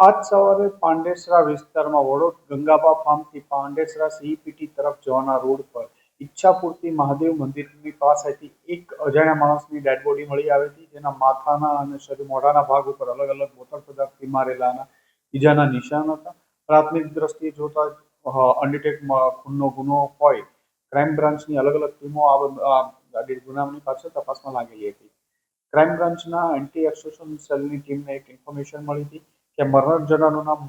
આજ સવારે પાંડેસરા વિસ્તારમાં વડોદ ગંગાબા ફાર્મથી પાંડેસરા સીઈપીટી તરફ જવાના રોડ પર ઈચ્છાપૂર્તિ મહાદેવ મંદિરની પાસેથી એક અજાણ્યા માણસની ડેડ બોડી મળી આવી હતી, જેના માથાના અને મોઢાના ભાગ ઉપર અલગ અલગ બોથડ પદાર્થથી મારેલાના ઈજાના નિશાન હતા. પ્રાથમિક દ્રષ્ટિએ જોતા અનડિટેક ખૂનનો ગુનો હોય. ક્રાઇમ બ્રાન્ચની અલગ અલગ ટીમો આ ગુનાની પાછળ તપાસમાં લાગેલી હતી. ક્રાઇમ બ્રાન્ચના એન્ટી એક્સટોર્શન સેલની ટીમને એક ઇન્ફોર્મેશન મળી હતી કે મરનાર જણાનું નામ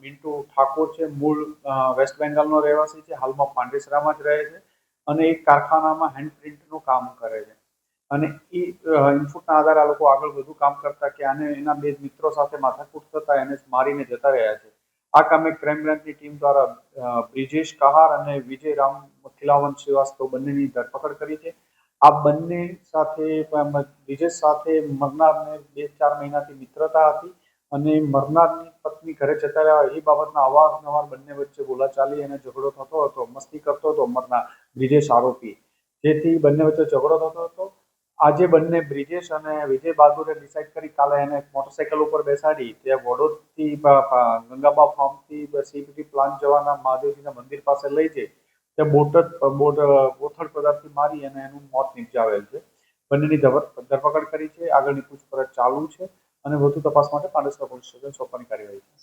મિન્ટુ ઠાકોર છે, મૂળ વેસ્ટ બેંગાલનો રહેવાસી છે, હાલમાં પાંડેસરામાં જ રહે છે અને એક કારખાનામાં હેન્ડ પ્રિન્ટનું કામ કરે છે. અને એ ઇનપુટના આધારે આ લોકો આગળ વધુ કામ કરતા કે આને એના બે મિત્રો સાથે માથાકૂટ થતા એને મારીને જતા રહ્યા છે. આ કામે ક્રાઇમ બ્રાન્ચની ટીમ દ્વારા બ્રિજેશ કહાર અને વિજય રામ ખિલાવન શ્રીવાસ્તવ બંનેની ધરપકડ કરી છે. આ બંને સાથે બ્રિજેશ સાથે મરનારને 2-4 મહિનાથી મિત્રતા હતી અને મરનારની પત્ની ઘરે જતા રહ્યા એ બાબતના અવારનવાર બંને વચ્ચે બોલાચાલી અને ઝઘડો થતો હતો, મસ્તી કરતો હતો મરનાર બ્રિજેશ આરોપી, જેથી બંને વચ્ચે ઝઘડો થતો હતો. આજે બંને બ્રિજેશ અને વિજય બહાદુરે ડિસાઇડ કરી કાલે એને મોટરસાઇકલ ઉપર બેસાડી તે વડોદથી ગંગાબા ફાર્મથી સીપીટી પ્લાન્ટ જવાના મહાદેવજીના મંદિર પાસે લઈ જઈ તે બોથડ પદાર્થથી મારી અને એનું મોત નિપજાવેલ છે. બંનેની ધરપકડ કરી છે. આગળની પૂછપરછ ચાલુ છે અને વધુ તપાસ માટે પાંડેસરા પોલીસ સ્ટેશન સોંપવાની કાર્યવાહી છે.